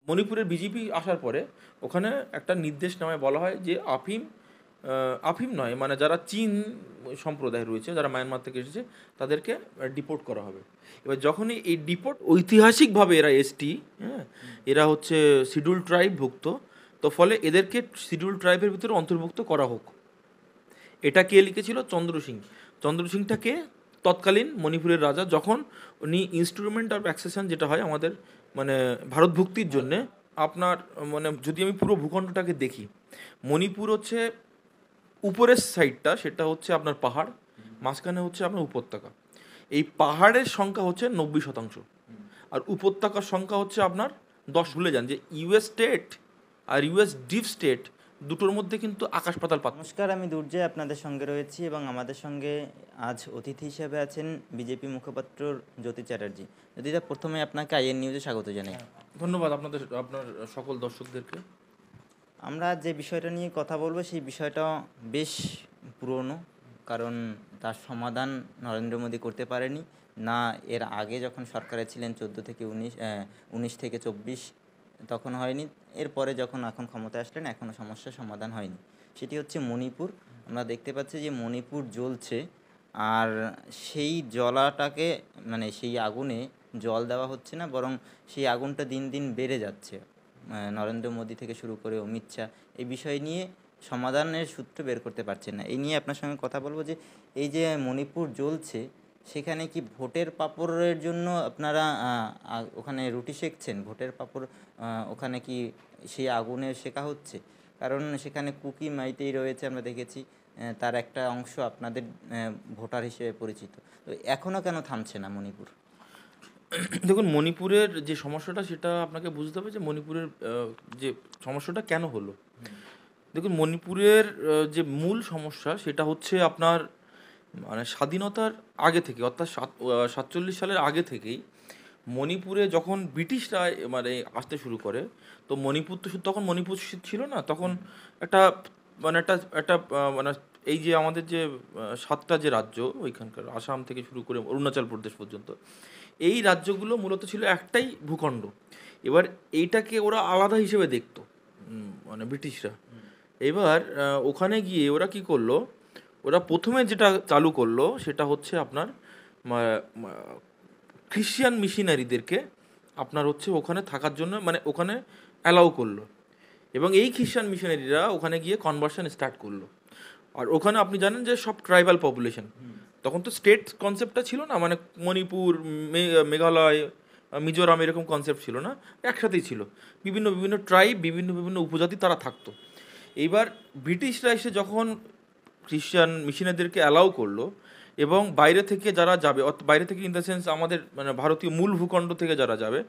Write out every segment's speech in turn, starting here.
মণিপুরের বিজেপি আসার পরে ওখানে একটা নির্দেশনামায় বলা হয় যে আফিম নয়, মানে যারা চীন সম্প্রদায় রয়েছে, যারা মায়ানমার থেকে এসেছে, তাদেরকে ডিপোর্ট করা হবে। এবার যখনই এই ডিপোর্ট, ঐতিহাসিকভাবে এরা এসটি, হ্যাঁ, এরা হচ্ছে শিডিউল ট্রাইব ভুক্ত, তো ফলে এদেরকে শিডিউল ট্রাইবের ভিতরে অন্তর্ভুক্ত করা হোক। এটা কে লিখেছিল? চন্দ্র সিং। চন্দ্র সিংটাকে তৎকালীন মণিপুরের রাজা, যখন উনি ইনস্ট্রুমেন্ট অফ অ্যাক্সেশন যেটা হয় আমাদের মানে ভারতভুক্তির জন্যে, আপনার মানে যদি আমি পুরো ভূখণ্ডটাকে দেখি, মণিপুর হচ্ছে উপরের সাইডটা, সেটা হচ্ছে আপনার পাহাড়, মাঝখানে হচ্ছে আপনার উপত্যকা। এই পাহাড়ের সংখ্যা হচ্ছে 90%, আর উপত্যকার সংখ্যা হচ্ছে আপনার 10। ভুলে যান যে ইউএস স্টেট আর ইউএস ডিপ স্টেট দুটোর মধ্যে কিন্তু আকাশ পাতাল পার্থক্য। নমস্কার, আমি দুর্জয় আপনাদের সঙ্গে রয়েছি এবং আমাদের সঙ্গে আজ অতিথি হিসেবে আছেন বিজেপি মুখপাত্র জ্যোতি চ্যাটার্জি। জ্যোতিদা, প্রথমে আপনাকে আইএন নিউজে স্বাগত জানাই। ধন্যবাদ আপনার সকল দর্শকদেরকে। আমরা যে বিষয়টা নিয়ে কথা বলবো সেই বিষয়টা বেশ পুরনো, কারণ তার সমাধান নরেন্দ্র মোদী করতে পারেনি, না এর আগে যখন সরকারে ছিলেন 14 থেকে 19 থেকে 24 তখন হয়নি, এরপরে যখন এখন ক্ষমতায় আসলেন এখনও সমস্যার সমাধান হয়নি। সেটি হচ্ছে মণিপুর। আমরা দেখতে পাচ্ছি যে মণিপুর জ্বলছে, আর সেই জ্বলাটাকে মানে সেই আগুনে জল দেওয়া হচ্ছে না, বরং সেই আগুনটা দিন দিন বেড়ে যাচ্ছে। নরেন্দ্র মোদী থেকে শুরু করে অমিত শাহ এই বিষয় নিয়ে সমাধানের সূত্র বের করতে পারছেন না। এই নিয়ে আপনার সঙ্গে কথা বলবো যে এই যে মণিপুর জ্বলছে, সেখানে কি ভোটের পাপড়ের জন্য আপনারা ওখানে রুটি সেঁকছেন? ভোটের পাপড় ওখানে কি সেই আগুনে শেখা হচ্ছে? কারণ সেখানে কুকি মাইতেই রয়েছে, আমরা দেখেছি, তার একটা অংশ আপনাদের ভোটার হিসেবে পরিচিত। তো এখনও কেন থামছে না মণিপুর? দেখুন, মণিপুরের যে সমস্যাটা সেটা আপনাকে বুঝতে হবে যে মণিপুরের যে সমস্যাটা কেন হলো। দেখুন, মণিপুরের যে মূল সমস্যা সেটা হচ্ছে আপনার মানে স্বাধীনতার আগে থেকে, অর্থাৎ 47 সালের আগে থেকেই মণিপুরে যখন ব্রিটিশরা মানে আসতে শুরু করে, তো মণিপুর তো শুধু তখন মণিপুর ছিল না, তখন একটা মানে একটা একটা মানে এই যে আমাদের যে 7টা যে রাজ্য ওইখানকার, আসাম থেকে শুরু করে অরুণাচল প্রদেশ পর্যন্ত, এই রাজ্যগুলো মূলত ছিল একটাই ভূখণ্ড। এবার এইটাকে ওরা আলাদা হিসেবে দেখতো, মানে ব্রিটিশরা। এবার ওখানে গিয়ে ওরা কি করলো, ওরা প্রথমে যেটা চালু করলো সেটা হচ্ছে আপনার খ্রিশ্চান মিশনারিদেরকে আপনার হচ্ছে ওখানে থাকার জন্য মানে ওখানে অ্যালাউ করলো, এবং এই খ্রিশ্চান মিশনারিরা ওখানে গিয়ে কনভার্সন স্টার্ট করলো। আর ওখানে আপনি জানেন যে সব ট্রাইবাল পপুলেশন, তখন তো স্টেট কনসেপ্টটা ছিল না, মানে মণিপুর, মেঘালয়, মিজোরাম এরকম কনসেপ্ট ছিল না, একসাথেই ছিল বিভিন্ন বিভিন্ন ট্রাইব, বিভিন্ন বিভিন্ন উপজাতি তারা থাকতো। এইবার ব্রিটিশরা এসে যখন খ্রিশ্চান মিশনারিদেরকে অ্যালাউ করলো, এবং বাইরে থেকে যারা যাবে, বাইরে থেকে ইন দ্য সেন্স আমাদের মানে ভারতীয় মূল ভূখণ্ড থেকে যারা যাবে,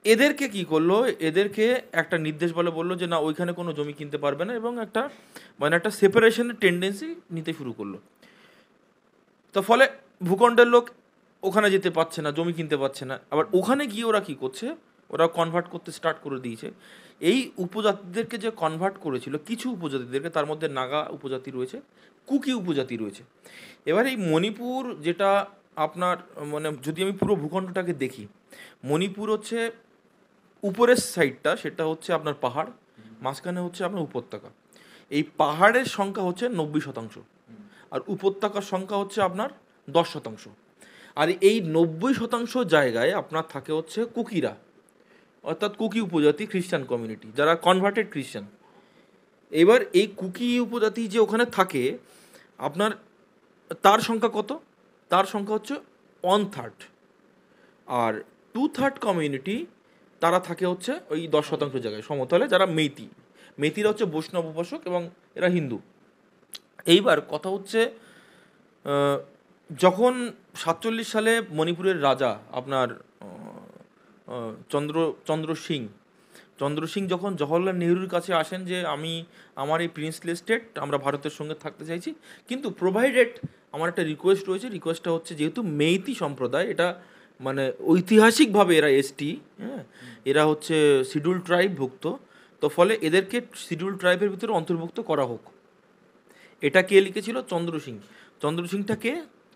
এদেরকে কি করলো, এদেরকে একটা নির্দেশ বললো যে না, ওইখানে কোনো জমি কিনতে পারবে না, এবং একটা মানে একটা সেপারেশনের টেন্ডেন্সি নিতে শুরু করলো। তো ফলে ভূখণ্ডের লোক ওখানে যেতে পারছে না, জমি কিনতে পারছে না। আবার ওখানে গিয়ে ওরা কি করছে, ওরা কনভার্ট করতে স্টার্ট করে দিয়েছে। এই উপজাতিদেরকে যে কনভার্ট করেছিল, কিছু উপজাতিদেরকে, তার মধ্যে নাগা উপজাতি রয়েছে, কুকি উপজাতি রয়েছে। এবার এই মণিপুর যেটা আপনার মানে যদি আমি পুরো ভূখণ্ডটাকে দেখি, মণিপুর হচ্ছে উপরের সাইডটা, সেটা হচ্ছে আপনার পাহাড়, মাঝখানে হচ্ছে আপনার উপত্যকা। এই পাহাড়ের সংখ্যা হচ্ছে 90%, আর উপত্যকার সংখ্যা হচ্ছে আপনার 10%। আর এই 90% জায়গায় আপনার থাকে হচ্ছে কুকিরা, অর্থাৎ কুকি উপজাতি খ্রিস্টান কমিউনিটি, যারা কনভার্টেড খ্রিস্টান। এবার এই কুকি উপজাতি যে ওখানে থাকে আপনার, তার সংখ্যা কত? তার সংখ্যা হচ্ছে 1/3। আর 2/3 কমিউনিটি তারা থাকে হচ্ছে ওই 10% জায়গায় সমতলে, যারা মেইতিরা হচ্ছে বৈষ্ণব উপাসক, এবং এরা হিন্দু। এইবার কথা হচ্ছে যখন 47 সালে মণিপুরের রাজা আপনার চন্দ্র সিং যখন জওহরলাল নেহরুর কাছে আসেন যে আমার এই প্রিন্সলি স্টেট আমরা ভারতের সঙ্গে থাকতে চাইছি, কিন্তু প্রোভাইডেড আমার একটা রিকোয়েস্ট রয়েছে। রিকোয়েস্টটা হচ্ছে, যেহেতু মেইতি সম্প্রদায়, এটা মানে ঐতিহাসিকভাবে এরা এসটি, হ্যাঁ, এরা হচ্ছে শিডিউল ট্রাইব ভুক্ত, তো ফলে এদেরকে শিডিউল ট্রাইবের ভিতরে অন্তর্ভুক্ত করা হোক। এটা কে লিখেছিল? চন্দ্র সিং। চন্দ্র সিংটাকে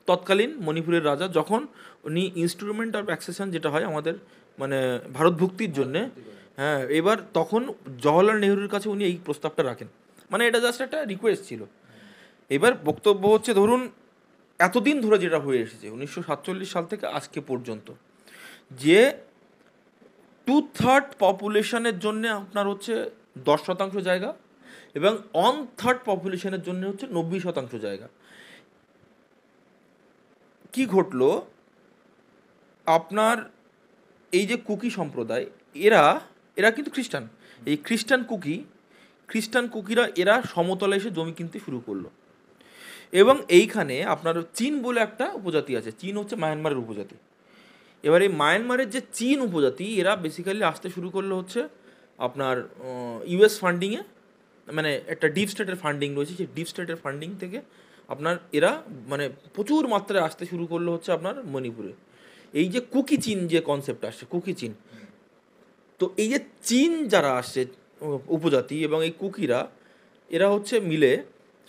তৎকালীন মণিপুরের রাজা, যখন উনি ইনস্ট্রুমেন্ট অফ অ্যাক্সেশন যেটা হয় আমাদের মানে ভারত ভুক্তির জন্যে। হ্যাঁ, এবার তখন জওহরলাল নেহরুর কাছে উনি এই প্রস্তাবটা রাখেন, মানে এটা জাস্ট একটা রিকোয়েস্ট ছিল। এবার বক্তব্য হচ্ছে ধরুন এতদিন ধরে যেটা হয়ে এসেছে 1947 সাল থেকে আজকে পর্যন্ত, যে 2/3 পপুলেশনের জন্য আপনার হচ্ছে 10% জায়গা, এবং 1/3 পপুলেশনের জন্য হচ্ছে 90% জায়গা। কি ঘটলো, আপনার এই যে কুকি সম্প্রদায়, এরা এরা কিন্তু খ্রিস্টান, এই খ্রিস্টান কুকিরা এরা সমতলে এসে জমি কিনতে শুরু করলো। এবং এইখানে আপনার চীন বলে একটা উপজাতি আছে, চীন হচ্ছে মায়ানমারের উপজাতি। এবার এই মায়ানমারের যে চীন উপজাতি, এরা বেসিক্যালি আসতে শুরু করলো হচ্ছে আপনার ইউএস ফান্ডিংয়ে, মানে একটা ডিপ স্টেটের ফান্ডিং রয়েছে, সেই ডিপ স্টেটের ফান্ডিং থেকে আপনার এরা মানে প্রচুর মাত্রায় আসতে শুরু করলো হচ্ছে আপনার মণিপুরে। এই যে কুকি চীন যে কনসেপ্ট আসছে, কুকি চীন, তো এই যে চীন যারা আসছে উপজাতি এবং এই কুকিরা, এরা হচ্ছে মিলে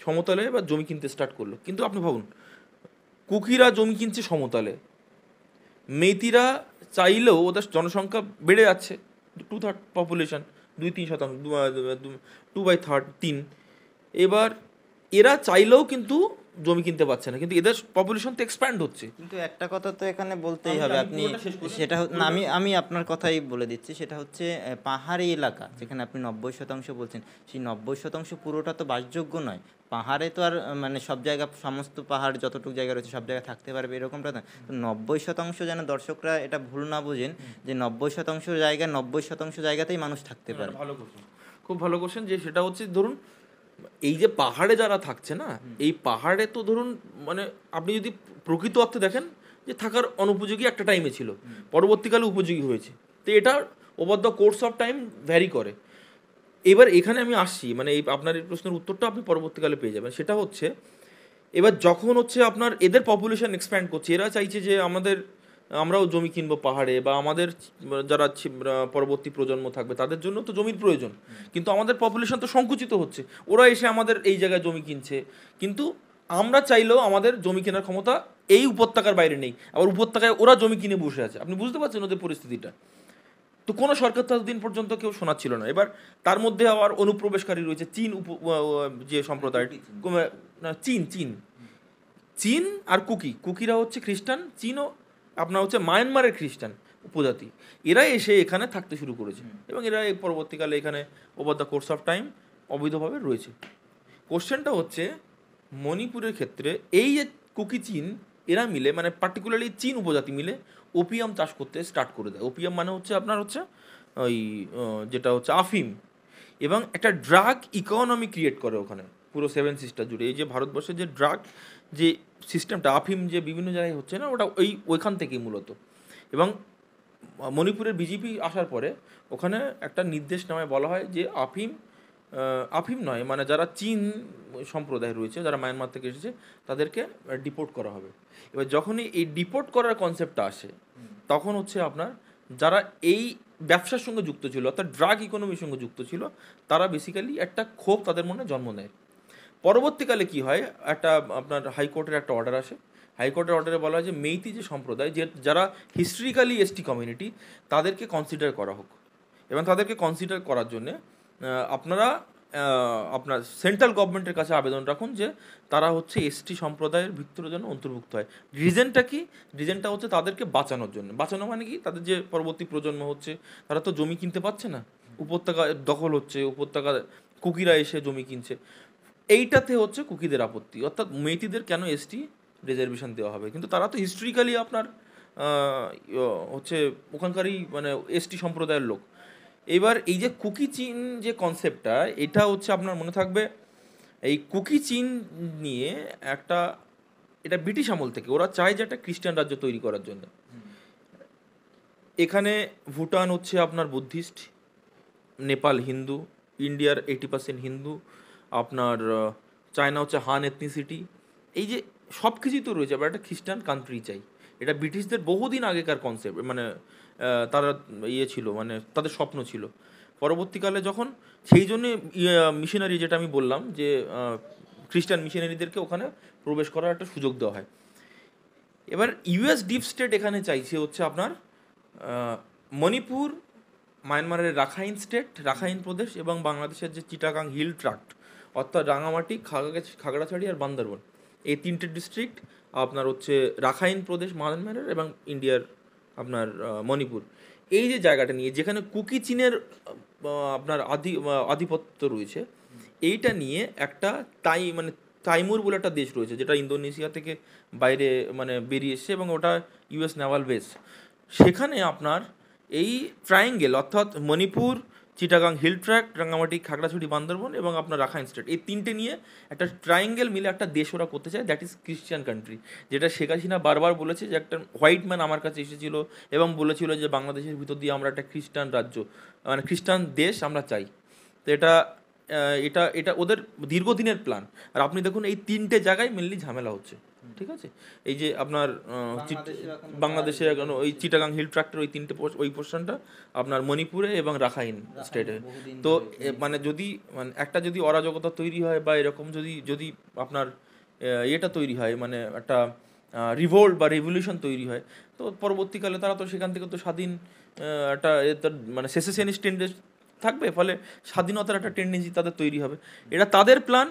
সমতলে বা জমি কিনতে স্টার্ট করলো। কিন্তু আপনি ভাবুন, কুকিরা জমি কিনছে সমতলে, মেইতিরা চাইলেও ওদের জনসংখ্যা বেড়ে যাচ্ছে, 2/3 পপুলেশন, 2-3%, 2/3। এবার এরা চাইলেও কিন্তু জমি কিনতে পারছে না, কিন্তু এদের পপুলেশন তো এক্সপ্যান্ড হচ্ছে। কিন্তু একটা কথা তো এখানে বলতেই হবে, আপনি সেটা না, আমি আপনার কথাই বলে দিচ্ছি। সেটা হচ্ছে পাহাড়ি এলাকা যেখানে আপনি 90% বলছেন, সেই 90% পুরোটা তো বাসযোগ্য নয়। পাহাড়ে তো আর মানে সব জায়গা, সমস্ত পাহাড় যতটুকু জায়গা রয়েছে সব জায়গায় থাকতে পারবে এরকমটা না। তো 90% যেন দর্শকরা এটা ভুল না বোঝেন যে 90% জায়গায় 90% জায়গাতেই মানুষ থাকতে পারে। ভালো কোশ্চেন, খুব ভালো কোশ্চেন। যে সেটা হচ্ছে ধরুন এই যে পাহাড়ে যারা থাকছে না, এই পাহাড়ে তো ধরুন মানে আপনি যদি প্রকৃত অর্থে দেখেন যে থাকার অনুপযোগী একটা টাইমে ছিল, পরবর্তীকালে উপযোগী হয়েছে। তো এটা over the course of time vary করে। এবার এখানে আমি আসছি, মানে এই আপনার এই প্রশ্নের উত্তরটা আপনি পরবর্তীকালে পেয়ে যাবেন। সেটা হচ্ছে এবার যখন হচ্ছে আপনার এদের পপুলেশন এক্সপ্যান্ড করছে, এরা চাইছে যে আমরাও জমি কিনবো পাহাড়ে, বা আমাদের যারা পরবর্তী প্রজন্ম থাকবে তাদের জন্য তো জমির প্রয়োজন, কিন্তু আমাদের পপুলেশন তো সংকুচিত হচ্ছে, ওরা এসে আমাদের এই জায়গায় জমি কিনছে, কিন্তু আমরা চাইলেও আমাদের জমি কেনার ক্ষমতা এই উপত্যকার বাইরে নেই, আবার উপত্যকায় ওরা জমি কিনে বসে আছে। আপনি বুঝতে পারছেন ওদের পরিস্থিতিটা? তো কোনো সরকার ততদিন পর্যন্ত কেউ শোনাচ্ছিল না। এবার তার মধ্যে আবার অনুপ্রবেশকারী রয়েছে চীন যে সম্প্রদায়, চীন চীন চীন আর কুকিরা হচ্ছে খ্রিস্টান, চীনও আপনার হচ্ছে মায়ানমারের খ্রিস্টান উপজাতি। এরা এসে এখানে থাকতে শুরু করেছে, এবং এরা এই পরবর্তীকালে এখানে over the course of time অবৈধভাবে রয়েছে। কোশ্চেনটা হচ্ছে মণিপুরের ক্ষেত্রে এই যে কুকি চীন, এরা মিলে মানে পার্টিকুলারলি চীন উপজাতি মিলে ওপিয়াম চাষ করতে স্টার্ট করে দেয়। ওপিয়াম মানে হচ্ছে আপনার হচ্ছে ওই যেটা হচ্ছে আফিম, এবং একটা ড্রাগ ইকোনমি ক্রিয়েট করে ওখানে পুরো 7 সিস্টার জুড়ে। এই যে ভারতবর্ষের যে ড্রাগ যে সিস্টেমটা, আফিম যে বিভিন্ন জায়গায় হচ্ছে না, ওটা ওইখান থেকেই মূলত। এবং মণিপুরের বিজেপি আসার পরে ওখানে একটা নির্দেশনামায় বলা হয় যে আফিম নয়, মানে যারা চীন সম্প্রদায় রয়েছে, যারা মায়ানমার থেকে এসেছে, তাদেরকে ডিপোর্ট করা হবে। এবার যখনই এই ডিপোর্ট করার কনসেপ্টটা আসে, তখন হচ্ছে আপনার যারা এই ব্যবসার সঙ্গে যুক্ত ছিল, অর্থাৎ ড্রাগ ইকোনমির সঙ্গে যুক্ত ছিল, তারা বেসিক্যালি একটা ক্ষোভ তাদের মনে জন্ম নেয়। পরবর্তীকালে কি হয়, একটা আপনার হাইকোর্টের একটা অর্ডার আসে। হাইকোর্টের অর্ডারে বলা হয় যে মেইতি যে সম্প্রদায়, যারা হিস্ট্রিক্যালি এসটি কমিউনিটি, তাদেরকে কনসিডার করা হোক। এবং তাদেরকে কনসিডার করার জন্যে আপনারা আপনার সেন্ট্রাল গভর্নমেন্টের কাছে আবেদন রাখুন যে তারা হচ্ছে এসটি সম্প্রদায়ের ভিতরের জন্য অন্তর্ভুক্ত হয়। রিজনটা কি? রিজনটা হচ্ছে তাদেরকে বাঁচানোর জন্য। বাঁচানো মানে কি, তাদের যে পরবর্তী প্রজন্ম হচ্ছে, তারা তো জমি কিনতে পারছে না, উপত্যকা দখল হচ্ছে, উপত্যকা কুকিরা এসে জমি কিনছে। এইটাতে হচ্ছে কুকিদের আপত্তি, অর্থাৎ মেইতিদের কেন এসটি রিজার্ভেশন দেওয়া হবে, কিন্তু তারা তো হিস্ট্রিক্যালি আপনার হচ্ছে ওখানকারই মানে এসটি সম্প্রদায়ের লোক। এবার এই যে কুকি চীন যে কনসেপ্টটা, এটা হচ্ছে আপনার মনে থাকবে, এই কুকি চীন নিয়ে একটা, এটা ব্রিটিশ আমল থেকে ওরা চায় যে একটা খ্রিস্টান রাজ্য তৈরি করার জন্য। এখানে ভুটান হচ্ছে আপনার বুদ্ধিস্ট, নেপাল হিন্দু, ইন্ডিয়ার 80% হিন্দু, আপনার চায়না হচ্ছে হান এথনিসিটি। এই যে সব কিছুই তো রয়েছে, আবার একটা খ্রিস্টান কান্ট্রি চাই। এটা ব্রিটিশদের বহুদিন আগেকার কনসেপ্ট, মানে তারা ছিল, মানে তাদের স্বপ্ন ছিল। পরবর্তীকালে যখন সেই জন্যে মিশনারি, যেটা আমি বললাম যে খ্রিস্টান মিশনারিদেরকে ওখানে প্রবেশ করার একটা সুযোগ দেওয়া হয়। এবার ইউএস ডিপ স্টেট এখানে চাইছে হচ্ছে আপনার মণিপুর, মায়ানমারের রাখাইন স্টেট, রাখাইন প্রদেশ এবং বাংলাদেশের যে চিটাগাং হিল ট্রাক্ট, অর্থাৎ রাঙামাটি, খাগড়াছড়ি আর বান্দরবন, এই তিনটে ডিস্ট্রিক্ট আপনার হচ্ছে রাখাইন প্রদেশ মায়ানমারের এবং ইন্ডিয়ার আপনার মণিপুর, এই যে জায়গাটা নিয়ে যেখানে কুকি চীনের আপনার আধিপত্য রয়েছে, এইটা নিয়ে একটা মানে তাইমুর বলে একটা দেশ রয়েছে যেটা ইন্দোনেশিয়া থেকে বাইরে মানে বেরিয়ে এসছে এবং ওটা ইউএস নেভাল বেস। সেখানে আপনার এই ট্রায়াঙ্গেল অর্থাৎ মণিপুর, চিটাগাং হিল ট্র্যাক্ট, রাঙ্গামাটি, খাগড়াছড়ি, বান্দরবন এবং আপনার রাখাইন স্টেট, এই তিনটে নিয়ে একটা ট্রায়াঙ্গেল মিলে একটা দেশ ওরা করতে চায়, দ্যাট ইজ ক্রিশ্চিয়ান কান্ট্রি। যেটা শেখ হাসিনা বারবার বলেছে যে একটা হোয়াইট ম্যান আমার কাছে এসেছিল এবং বলেছিল যে বাংলাদেশের ভিতর দিয়ে আমরা একটা খ্রিস্টান রাজ্য মানে খ্রিস্টান দেশ আমরা চাই। তো এটা এটা এটা ওদের দীর্ঘদিনের প্ল্যান। আর আপনি দেখুন এই তিনটে জায়গায় মেনলি ঝামেলা হচ্ছে, ঠিক আছে? এই যে আপনার বাংলাদেশে এখন ওই চিটাগাং হিল ট্র্যাক্টের ওই তিনটে ওই পোর্শনটা আপনার মণিপুরে এবং রাখাইন স্টেটে। তো মানে যদি মানে একটা যদি অরাজকতা তৈরি হয় বা এরকম যদি যদি আপনার ইয়েটা তৈরি হয় মানে একটা রিভোল্ট বা রেভলিউশন তৈরি হয়, তো পরবর্তীকালে তারা তো সেখান থেকে তো স্বাধীন একটা মানে সেসেশনিস্ট টেন্ডেন্সি থাকবে, ফলে স্বাধীনতার একটা টেন্ডেন্সি তাদের তৈরি হবে। এটা তাদের প্ল্যান।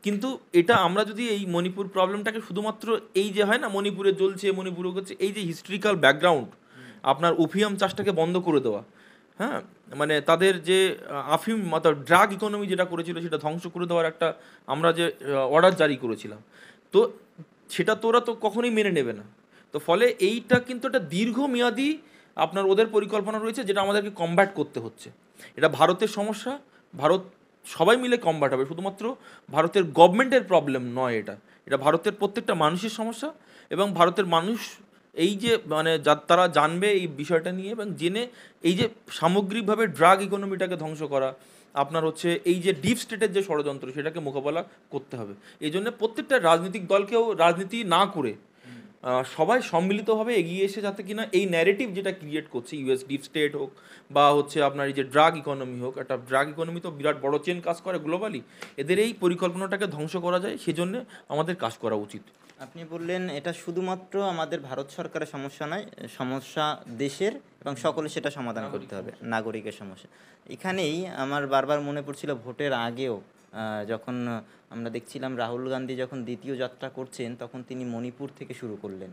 কিন্তু এটা আমরা যদি এই মণিপুর প্রবলেমটাকে শুধুমাত্র এই যে হয় না মণিপুরে জ্বলছে, মণিপুরে হচ্ছে, এই যে হিস্ট্রিক্যাল ব্যাকগ্রাউন্ড, আপনার ওপিয়াম চাষটাকে বন্ধ করে দেওয়া, হ্যাঁ, মানে তাদের যে আফিম অর্থাৎ ড্রাগ ইকোনমি যেটা করেছিল সেটা ধ্বংস করে দেওয়ার একটা আমরা যে অর্ডার জারি করেছিলাম, তো সেটা তো ওরা তো কখনোই মেনে নেবে না। তো ফলে এইটা কিন্তু একটা দীর্ঘমেয়াদী আপনার ওদের পরিকল্পনা রয়েছে যেটা আমাদেরকে কমব্যাট করতে হচ্ছে। এটা ভারতের সমস্যা, ভারত সবাই মিলে কমব্যাট হবে, শুধুমাত্র ভারতের গভর্নমেন্টের প্রবলেম নয়, এটা এটা ভারতের প্রত্যেকটা মানুষের সমস্যা। এবং ভারতের মানুষ এই যে মানে তারা জানবে এই বিষয়টা নিয়ে এবং জেনে এই যে সামগ্রিকভাবে ড্রাগ ইকোনমিটাকে ধ্বংস করা, আপনার হচ্ছে এই যে ডিপ স্টেটের যে ষড়যন্ত্র সেটাকে মোকাবেলা করতে হবে। এই জন্য প্রত্যেকটা রাজনৈতিক দলকেও রাজনীতি না করে সবাই সম্মিলিতভাবে এগিয়ে এসে যাতে কিনা এই ন্যারেটিভ যেটা ক্রিয়েট করছে ইউএস ডিপ স্টেট হোক বা হচ্ছে আপনার এই যে ড্রাগ ইকোনমি হোক, একটা ড্রাগ ইকোনমি তো বিরাট বড় চেন কাজ করে গ্লোবালি, এদের এই পরিকল্পনাটাকে ধ্বংস করা যায়, সেজন্য আমাদের কাজ করা উচিত। আপনি বললেন এটা শুধুমাত্র আমাদের ভারত সরকারের সমস্যা নয়, সমস্যা দেশের এবং সকলে সেটা সমাধান করতে হবে, নাগরিকের সমস্যা। এখানেই আমার বারবার মনে পড়ছিল ভোটের আগেও যখন আমরা দেখছিলাম রাহুল গান্ধী যখন দ্বিতীয় যাত্রা করছেন তখন তিনি মণিপুর থেকে শুরু করলেন।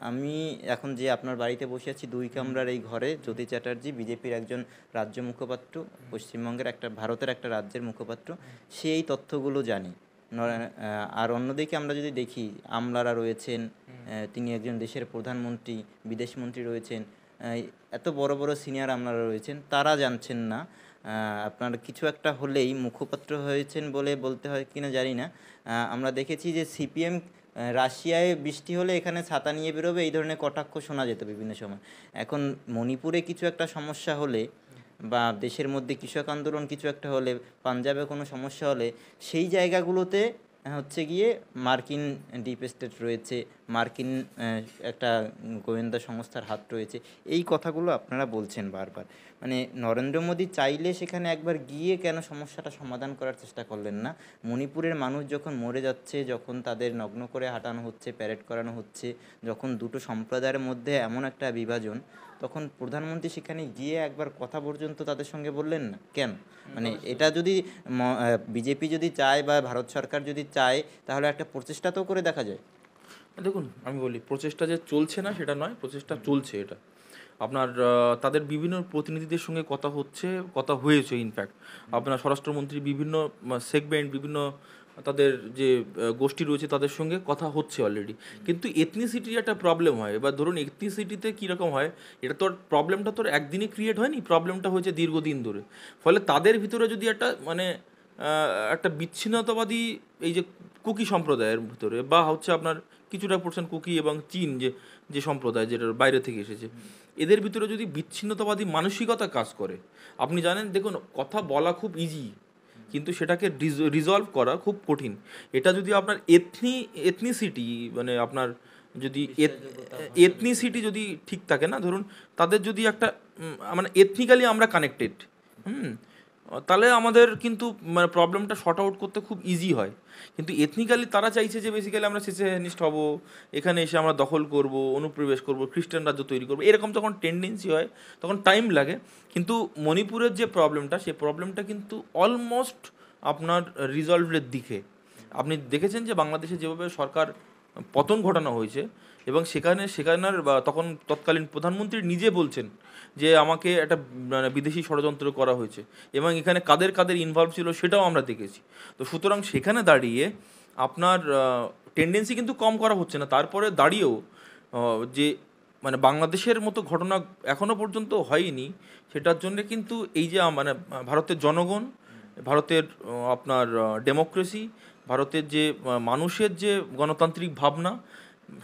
আমি এখন যে আপনার বাড়িতে বসে আছি 2 কামরার এই ঘরে জ্যোতি চ্যাটার্জি বিজেপির একজন রাজ্য মুখপাত্র, পশ্চিমবঙ্গের একটা ভারতের একটা রাজ্যের মুখপাত্র, সে এই তথ্যগুলো জানে। আর অন্যদিকে আমরা যদি দেখি আমলারা রয়েছেন, তিনি একজন দেশের প্রধানমন্ত্রী, বিদেশমন্ত্রী রয়েছেন, এত বড় বড় সিনিয়র আমলারা রয়েছেন, তারা জানছেন না। আপনার কিছু একটা হলেই মুখপাত্র হয়েছেন বলে বলতে হয় কিনা জানি না, আমরা দেখেছি যে সিপিএম রাশিয়ায় বৃষ্টি হলে এখানে ছাতা নিয়ে বেরোবে, এই ধরনের কটাক্ষ শোনা যেত বিভিন্ন সময়। এখন মণিপুরে কিছু একটা সমস্যা হলে বা দেশের মধ্যে কৃষক আন্দোলন কিছু একটা হলে, পাঞ্জাবে কোনো সমস্যা হলে, সেই জায়গাগুলোতে হচ্ছে গিয়ে মার্কিন ডিপ স্টেট রয়েছে, মার্কিন একটা গোয়েন্দা সংস্থার হাত রয়েছে। এই কথাগুলো আপনারা বলছেন বারবার। মানে নরেন্দ্র মোদী চাইলে সেখানে একবার গিয়ে কেন সমস্যাটা সমাধান করার চেষ্টা করলেন না? মণিপুরের মানুষ যখন মরে যাচ্ছে, যখন তাদের নগ্ন করে হাঁটানো হচ্ছে, প্যারেড করানো হচ্ছে, যখন দুটো সম্প্রদায়ের মধ্যে এমন একটা বিভাজন, তখন প্রধানমন্ত্রী সেখানে গিয়ে একবার কথা পর্যন্ত তাদের সঙ্গে বললেন না কেন? মানে এটা যদি বিজেপি যদি চায় বা ভারত সরকার যদি চায় তাহলে একটা প্রচেষ্টা তো করে দেখা যায়। দেখুন আমি বলি, প্রচেষ্টা যে চলছে না সেটা নয়, প্রচেষ্টা চলছে। এটা আপনার তাদের বিভিন্ন প্রতিনিধিদের সঙ্গে কথা হচ্ছে, কথা হয়েছে। ইনফ্যাক্ট আপনার স্বরাষ্ট্রমন্ত্রী বিভিন্ন সেগমেন্ট, বিভিন্ন তাদের যে গোষ্ঠী রয়েছে তাদের সঙ্গে কথা হচ্ছে অলরেডি। কিন্তু এথনিসিটির একটা প্রবলেম হয়। এবার ধরুন এথনিসিটিতে কীরকম হয়, এটা তোর প্রবলেমটা তোর একদিনে ক্রিয়েট হয়নি, প্রবলেমটা হয়েছে দীর্ঘদিন ধরে। ফলে তাদের ভিতরে যদি একটা মানে একটা বিচ্ছিন্নতাবাদী এই যে কুকি সম্প্রদায়ের ভিতরে বা হচ্ছে আপনার কিছুটা পোর্শন কুকি এবং চীন যে যে সম্প্রদায় যেটার বাইরে থেকে এসেছে, এদের ভিতরে যদি বিচ্ছিন্নতাবাদী মানসিকতা কাজ করে, আপনি জানেন, দেখুন কথা বলা খুব ইজি কিন্তু সেটাকে রিজলভ করা খুব কঠিন। এটা যদি আপনার এথনিসিটি মানে আপনার যদি এথনিসিটি যদি ঠিক থাকে না, ধরুন তাদের যদি একটা মানে এথনিক্যালি আমরা কানেক্টেড, তাহলে আমাদের কিন্তু মানে প্রবলেমটা শর্ট আউট করতে খুব ইজি হয়। কিন্তু এথনিক্যালি তারা চাইছে যে বেসিক্যালি আমরা সেসেশনিস্ট হব, এখানে এসে আমরা দখল করব, অনুপ্রবেশ করব, খ্রিস্টান রাজ্য তৈরি করবো, এরকম যখন টেন্ডেন্সি হয় তখন টাইম লাগে। কিন্তু মণিপুরের যে প্রবলেমটা, সেই প্রবলেমটা কিন্তু অলমোস্ট আপনার রিজলভের দিকে। আপনি দেখেছেন যে বাংলাদেশে যেভাবে সরকার পতন ঘটানো হয়েছে, এবং সেখানের তখন তৎকালীন প্রধানমন্ত্রী নিজে বলছেন যে আমাকে একটা মানে বিদেশি ষড়যন্ত্র করা হয়েছে, এবং এখানে কাদের কাদের ইনভলভ ছিল সেটাও আমরা দেখেছি। তো সুতরাং সেখানে দাঁড়িয়ে আপনার টেন্ডেন্সি কিন্তু কম করা হচ্ছে না, তারপরে দাঁড়িয়েও যে মানে বাংলাদেশের মতো ঘটনা এখনও পর্যন্ত হয়নি, সেটার জন্য কিন্তু এই যে মানে ভারতের জনগণ, ভারতের আপনার ডেমোক্রেসি, ভারতের যে মানুষের যে গণতান্ত্রিক ভাবনা,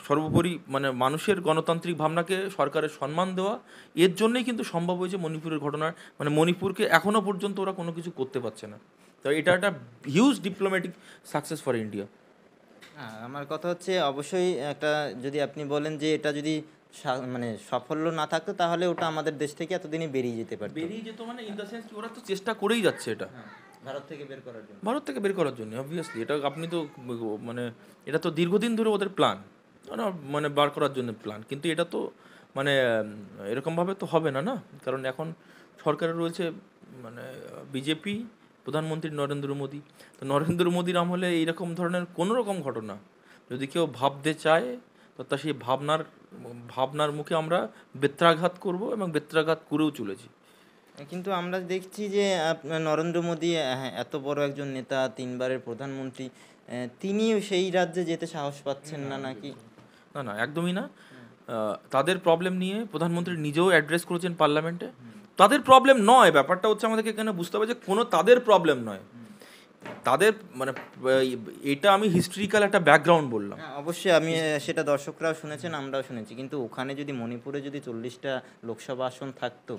সর্বোপরি মানে মানুষের গণতান্ত্রিক ভাবনাকে সরকারের সম্মান দেওয়া, এর জন্যই কিন্তু সম্ভব হয়েছে মণিপুরের ঘটনার, মানে মণিপুরকে এখনও পর্যন্ত ওরা কোনো কিছু করতে পারছে না। তো এটা একটা huge diplomatic success for India. হ্যাঁ, আমার কথা হচ্ছে অবশ্যই একটা, যদি আপনি বলেন যে এটা যদি মানে সাফল্য না থাকতো তাহলে ওটা আমাদের দেশ থেকে এতদিনই বেরিয়ে যেতে পারতো। বেরিয়ে যেত মানে ইন দ্য সেন্স কি, ওরা তো চেষ্টা করেই যাচ্ছে এটা ভারত থেকে বের করার জন্য। ভারত থেকে বের করার জন্য অবভিয়াসলি। এটা আপনি তো মানে এটা তো দীর্ঘদিন ধরে ওদের প্ল্যান, মানে মানে বার করার জন্য প্ল্যান। কিন্তু এটা তো মানে এরকমভাবে তো হবে না, না। কারণ এখন সরকারে রয়েছে মানে বিজেপি, প্রধানমন্ত্রী নরেন্দ্র মোদী। তো নরেন্দ্র মোদীর আমলে এইরকম ধরনের কোনো রকম ঘটনা যদি কেউ ভাবতে চায়, তো তা সেই ভাবনার মুখে আমরা বেত্রাঘাত করব, এবং বেত্রাঘাত করেও চলেছি। কিন্তু আমরা দেখছি যে আপনার নরেন্দ্র মোদী, হ্যাঁ, এত বড় একজন নেতা, তিনবারের প্রধানমন্ত্রী, তিনিও সেই রাজ্যে যেতে সাহস পাচ্ছেন না নাকি? না না, একদমই না। তাদের প্রবলেম নিয়ে প্রধানমন্ত্রী নিজেও অ্যাড্রেস করেছেন পার্লামেন্টে। তাদের প্রবলেম নয়, ব্যাপারটা হচ্ছে আমাদেরকে এখানে বুঝতে হবে যে কোনো তাদের প্রবলেম নয়। তাদের মানে এটা আমি হিস্ট্রিক্যাল একটা ব্যাকগ্রাউন্ড বললাম। হ্যাঁ, অবশ্যই আমি সেটা দর্শকরাও শুনেছেন, আমরাও শুনেছি। কিন্তু ওখানে যদি মণিপুরে যদি 40টা লোকসভা আসন থাকতো,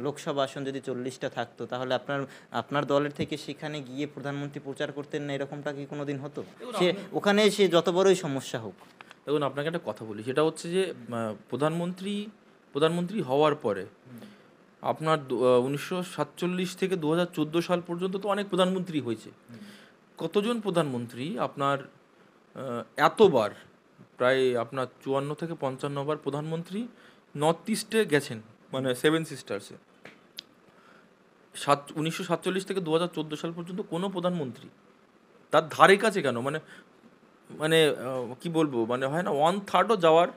লোকসভা আসন যদি 40টা থাকতো, তাহলে আপনার আপনার দলের থেকে সেখানে গিয়ে প্রধানমন্ত্রী প্রচার করতেন না, এরকমটা কি কোনোদিন হতো? সে ওখানে সে যত বড়ই সমস্যা হোক। দেখুন, আপনাকে একটা কথা বলি, সেটা হচ্ছে যে প্রধানমন্ত্রী হওয়ার পরে আপনার 1947 থেকে 2014 সাল পর্যন্ত তো অনেক প্রধানমন্ত্রী হয়েছে। কতজন প্রধানমন্ত্রী আপনার এতবার, প্রায় আপনার 54 থেকে 55 বার প্রধানমন্ত্রী নর্থ ইস্টে গেছেন, মানে 7 সিস্টার্সে। 1947 থেকে 2014 সাল পর্যন্ত কোনো প্রধানমন্ত্রী তার ধারে কাছে কেন, মানে মানে কি বলবো, মানে হয় না 1/3ও যাওয়ার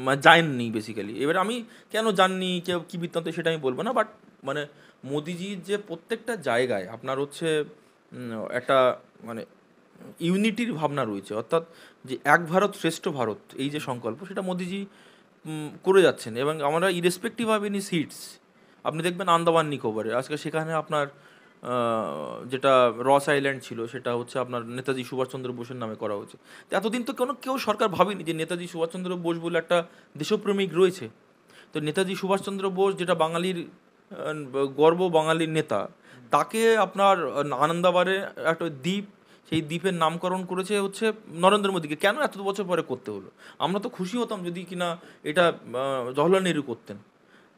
মানে যায়নি বেসিক্যালি। এবার আমি কেন যাননি, কেউ কী বৃত্তান্ত সেটা আমি বলবো না, বাট মানে মোদিজির যে প্রত্যেকটা জায়গায় আপনার হচ্ছে একটা মানে ইউনিটির ভাবনা রয়েছে, অর্থাৎ যে এক ভারত শ্রেষ্ঠ ভারত, এই যে সংকল্প, সেটা মোদিজি করে যাচ্ছেন। এবং আমরা ইরেসপেক্টিভ অফ এনি সিটস, আপনি দেখবেন আন্দামান নিকোবরে আজকে সেখানে আপনার যেটা রস আইল্যান্ড ছিল, সেটা হচ্ছে আপনার নেতাজি সুভাষচন্দ্র বোসের নামে করা হয়েছে। তো এতদিন তো কেউ সরকার ভাবেনি যে নেতাজি সুভাষচন্দ্র বোস বলে একটা দেশপ্রেমিক রয়েছে। তো নেতাজি সুভাষচন্দ্র বোস, যেটা বাঙালির গর্ব, বাঙালির নেতা, তাকে আপনার আনন্দবারে একটা দ্বীপ, সেই দ্বীপের নামকরণ করেছে হচ্ছে নরেন্দ্র মোদীকে। কেন এত বছর পরে করতে হলো? আমরা তো খুশি হতাম যদি কিনা এটা জওহরলাল নেহরু করতেন।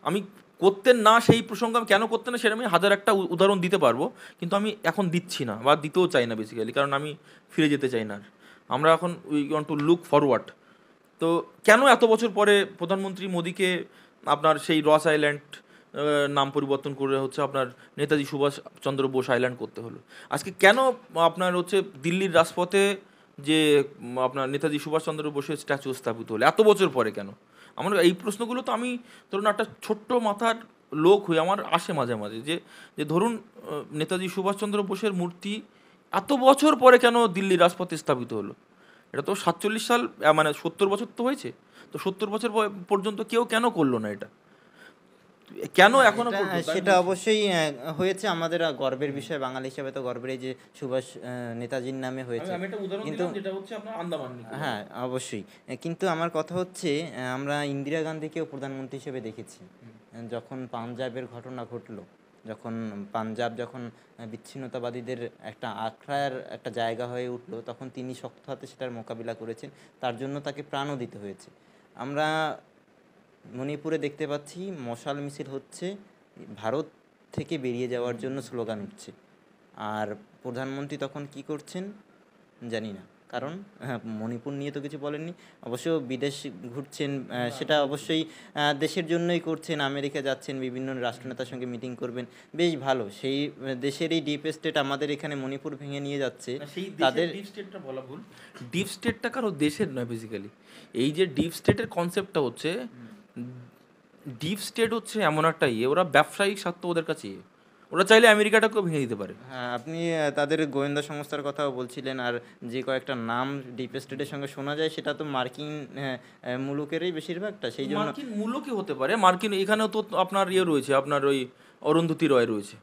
আমি করতেন না সেই প্রসঙ্গে আমি কেন করতেন না সেটা আমি হাজার একটা উদাহরণ দিতে পারবো, কিন্তু আমি এখন দিচ্ছি না বা দিতেও চাই না বেসিক্যালি, কারণ আমি ফিরে যেতে চাই না। আমরা এখন we want to look forward. তো কেন এত বছর পরে প্রধানমন্ত্রী মোদীকে আপনার সেই রস আইল্যান্ড নাম পরিবর্তন করে হচ্ছে আপনার নেতাজি সুভাষচন্দ্র বোস আইল্যান্ড করতে হলো? আজকে কেন আপনার হচ্ছে দিল্লির রাজপথে যে আপনার নেতাজি সুভাষচন্দ্র বোসের স্ট্যাচু স্থাপিত হলো এত বছর পরে কেন? আমার এই প্রশ্নগুলো তো আমি ধরুন একটা ছোট্ট মাথার লোক হয়ে আমার আসে মাঝে মাঝে, যে যে ধরুন নেতাজি সুভাষচন্দ্র বোসের মূর্তি এত বছর পরে কেন দিল্লির রাজপথে স্থাপিত হলো? এটা তো 47 সাল, মানে 70 বছর তো হয়েছে। তো 70 বছর পর্যন্ত কেউ কেন করলো না এটা? কেন এখনো পর্যন্ত? সেটা অবশ্যই হয়েছে আমাদের গর্বের বিষয়, বাঙালি হিসেবে তো গর্বের, এই যে সুভাষ নেতাজির নামে হয়েছে। আমি একটা উদাহরণ কিন্তু দিলাম, যেটা হচ্ছে আপনার আন্দামান নিকোবর। হ্যাঁ, অবশ্যই। কিন্তু আমার কথা হচ্ছে, আমরা ইন্দিরা গান্ধীকেও প্রধানমন্ত্রী হিসেবে দেখেছি। যখন পাঞ্জাবের ঘটনা ঘটলো, যখন পাঞ্জাব যখন বিচ্ছিন্নতাবাদীদের একটা আখড়ার একটা জায়গা হয়ে উঠলো, তখন তিনি শক্ত হাতে সেটার মোকাবিলা করেছেন। তার জন্য তাকে প্রাণও দিতে হয়েছে। আমরা মণিপুরে দেখতে পাচ্ছি মশাল মিছিল হচ্ছে, ভারত থেকে বেরিয়ে যাওয়ার জন্য স্লোগান উঠছে। আর প্রধানমন্ত্রী তখন কি করছেন জানি না, কারণ মণিপুর নিয়ে তো কিছু বলেননি। অবশ্য বিদেশ ঘুরছেন, সেটা অবশ্যই দেশের জন্যই করছেন, আমেরিকা যাচ্ছেন, বিভিন্ন রাষ্ট্রনেতার সঙ্গে মিটিং করবেন, বেশ ভালো। সেই দেশেরই ডিপ স্টেট আমাদের এখানে মণিপুর ভেঙে নিয়ে যাচ্ছে। সেই তাদের ডিপ স্টেটটা বলা ভুল, ডিপ স্টেটটা কারো দেশের নয় বেসিক্যালি। এই যে ডিপ স্টেটের কনসেপ্টটা হচ্ছে, ডিপ স্টেট হচ্ছে এমন একটা ওরা ব্যবসায়িক স্বার্থ ওদের কাছে ওরা চাইলে আমেরিকাটাকেও ভেঙে দিতে পারে। হ্যাঁ, আপনি তাদের গোয়েন্দা সংস্থার কথাও বলছিলেন, আর যে কয়েকটা নাম ডিপ স্টেটের সঙ্গে শোনা যায় সেটা তো মার্কিন মুলুকেরই বেশিরভাগটা, সেই জন্য। মার্কিন মূল্যকে হতে পারে, মার্কিন এখানেও তো আপনার রয়েছে, আপনার ওই অরুন্ধতী রয় রয়েছে।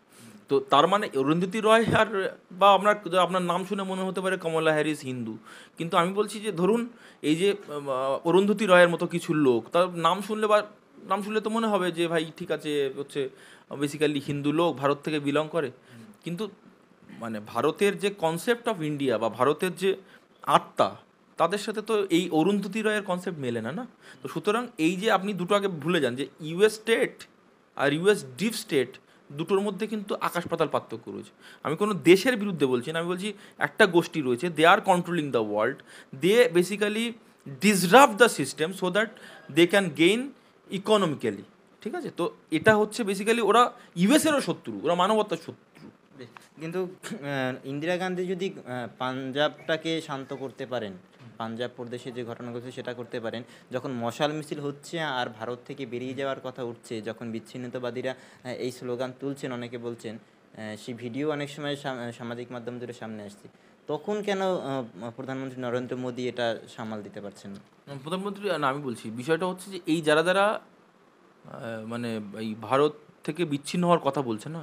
তো তার মানে অরুন্ধতী রয় আর বা আপনার নাম শুনে মনে হতে পারে কমলা হ্যারিস হিন্দু, কিন্তু আমি বলছি যে ধরুন এই যে অরুন্ধতী রয়ের মতো কিছু লোক, তার নাম শুনলে তো মনে হবে যে ভাই ঠিক আছে হচ্ছে বেসিক্যালি হিন্দু লোক, ভারত থেকে বিলং করে। কিন্তু মানে ভারতের যে কনসেপ্ট অফ ইন্ডিয়া বা ভারতের যে আত্মা, তাদের সাথে তো এই অরুন্ধতী রয়ের কনসেপ্ট মেলে না না। তো সুতরাং এই যে আপনি দুটো আগে ভুলে যান যে ইউএস স্টেট আর ইউএস ডিপ স্টেট দুটোর মধ্যে কিন্তু আকাশ পাতাল পার্থক্য রয়েছে। আমি কোনো দেশের বিরুদ্ধে বলছি না, আমি বলছি একটা গোষ্ঠী রয়েছে, they are controlling the world, they basically disrupt the system so that they can gain economically. ঠিক আছে, তো এটা হচ্ছে বেসিক্যালি ওরা ইউএসেরও শত্রু, ওরা মানবতার শত্রু। কিন্তু ইন্দিরা গান্ধী যদি পাঞ্জাবটাকে শান্ত করতে পারেন, পাঞ্জাব প্রদেশে যে ঘটনা ঘটছে সেটা করতে পারেন, যখন মশাল মিছিল হচ্ছে আর ভারত থেকে বেরিয়ে যাওয়ার কথা উঠছে, যখন বিচ্ছিন্নতাবাদীরা এই স্লোগান তুলছেন, অনেকে বলছেন, সেই ভিডিও অনেক সময় সামাজিক মাধ্যম ধরে সামনে আসছে, তখন কেন প্রধানমন্ত্রী নরেন্দ্র মোদী এটা সামাল দিতে পারছেন না? প্রধানমন্ত্রী না, আমি বলছি বিষয়টা হচ্ছে যে এই যারা যারা মানে এই ভারত থেকে বিচ্ছিন্ন হওয়ার কথা বলছে না,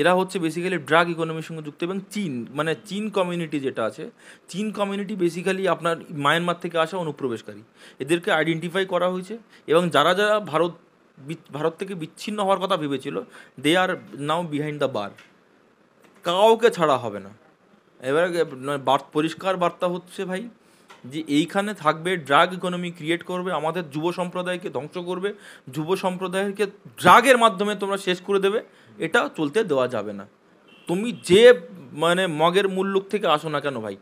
এরা হচ্ছে বেসিক্যালি ড্রাগ ইকোনমির সঙ্গে যুক্ত। এবং চীন কমিউনিটি যেটা আছে, চীন কমিউনিটি বেসিক্যালি আপনার মায়ানমার থেকে আসা অনুপ্রবেশকারী, এদেরকে আইডেন্টিফাই করা হয়েছে। এবং যারা যারা ভারত থেকে বিচ্ছিন্ন হওয়ার কথা ভেবেছিল, দে আর নাও বিহাইন্ড দ্য বার, কাউকে ছাড়া হবে না। এবার পরিষ্কার বার্তা হচ্ছে ভাই যে এইখানে থাকবে, ড্রাগ ইকোনমি ক্রিয়েট করবে, আমাদের যুব সম্প্রদায়কে ধ্বংস করবে, যুব সম্প্রদায়কে ড্রাগের মাধ্যমে তোমরা শেষ করে দেবে, এটা চলতে দেওয়া যাবে না। তুমি যে মানে মগের মূল্য থেকে আসো না কেন ভাই,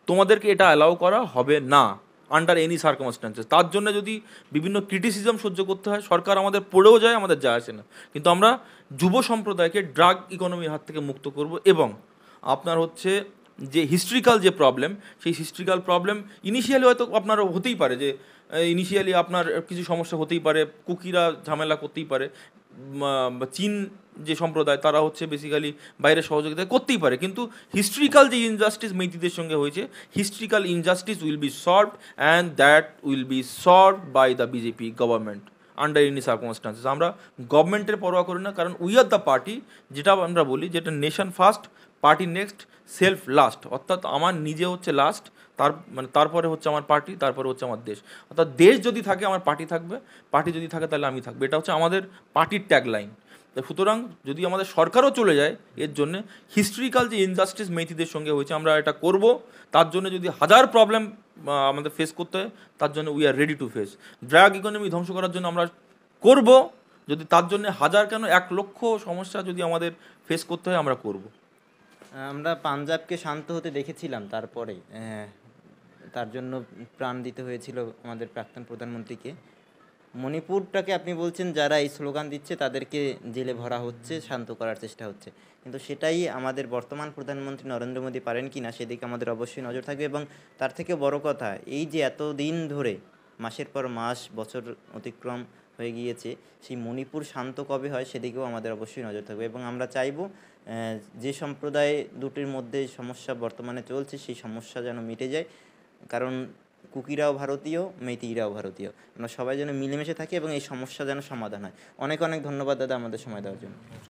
তোমাদেরকে এটা অ্যালাউ করা হবে না আন্ডার এনি সার্কামস্ট্যান্সেস। তার জন্য যদি বিভিন্ন ক্রিটিসিজম সহ্য করতে হয়, সরকার আমাদের পড়েও যায়, আমাদের যায় আসে না, কিন্তু আমরা যুব সম্প্রদায়কে ড্রাগ ইকোনমির হাত থেকে মুক্ত করব। এবং আপনার হচ্ছে যে হিস্ট্রিক্যাল যে প্রবলেম, সেই হিস্ট্রিক্যাল প্রবলেম ইনিশিয়ালি হয়তো আপনার হতেই পারে, যে ইনিশিয়ালি আপনার কিছু সমস্যা হতেই পারে, কুকিরা ঝামেলা করতেই পারে, চীন যে সম্প্রদায় তারা হচ্ছে বেসিক্যালি বাইরের সহযোগিতা করতেই পারে, কিন্তু হিস্ট্রিক্যাল যে ইনজাস্টিস মেইতিদের সঙ্গে হয়েছে, historical injustice will be solved and that will be solved by the BJP government under any circumstances. আমরা গভর্নমেন্টের পরোয়া করি না, কারণ উই আর দ্য পার্টি, যেটা আমরা বলি যেটা nation first, party next, self last. অর্থাৎ আমার নিজে হচ্ছে লাস্ট, তারপরে হচ্ছে আমার পার্টি, তারপরে হচ্ছে আমার দেশ। অর্থাৎ দেশ যদি থাকে আমার পার্টি থাকবে, পার্টি যদি থাকে তাহলে আমি থাকবো, এটা হচ্ছে আমাদের পার্টির ট্যাগলাইন। সুতরাং যদি আমাদের সরকারও চলে যায়, এর জন্য হিস্ট্রিক্যাল যে ইনজাস্টিস মেথিদের সঙ্গে হয়েছে আমরা এটা করব। তার জন্য যদি হাজার প্রবলেম আমাদের ফেস করতে হয়, তার জন্য we are ready to face. Drug economy ধ্বংস করার জন্য আমরা করব, যদি তার জন্য হাজার কেন 1,00,000 সমস্যা যদি আমাদের ফেস করতে হয়, আমরা করব। আমরা পাঞ্জাবকে শান্ত হতে দেখেছিলাম, তারপরে তার জন্য প্রাণ দিতে হয়েছিল আমাদের প্রাক্তন প্রধানমন্ত্রীকে। মণিপুরটাকে আপনি বলছেন যারা এই স্লোগান দিচ্ছে তাদেরকে জেলে ভরা হচ্ছে, শান্ত করার চেষ্টা হচ্ছে, কিন্তু সেটাই আমাদের বর্তমান প্রধানমন্ত্রী নরেন্দ্র মোদী পারেন কি না সেদিকে আমাদের অবশ্যই নজর থাকবে। এবং তার থেকে বড় কথা, এই যে এতদিন ধরে মাসের পর মাস, বছর অতিক্রম হয়ে গিয়েছে, সেই মণিপুর শান্ত কবে হয় সেদিকেও আমাদের অবশ্যই নজর থাকবে। এবং আমরা চাইব যে সম্প্রদায় দুটির মধ্যে সমস্যা বর্তমানে চলছে সেই সমস্যা যেন মিটে যায়, কারণ কুকিরাও ভারতীয়, মেইতিরাও ভারতীয়, আমরা সবাই যেন মিলেমিশে থাকি এবং এই সমস্যা যেন সমাধান হয়। অনেক অনেক ধন্যবাদ দাদা আমাদের সময় দেওয়ার জন্য।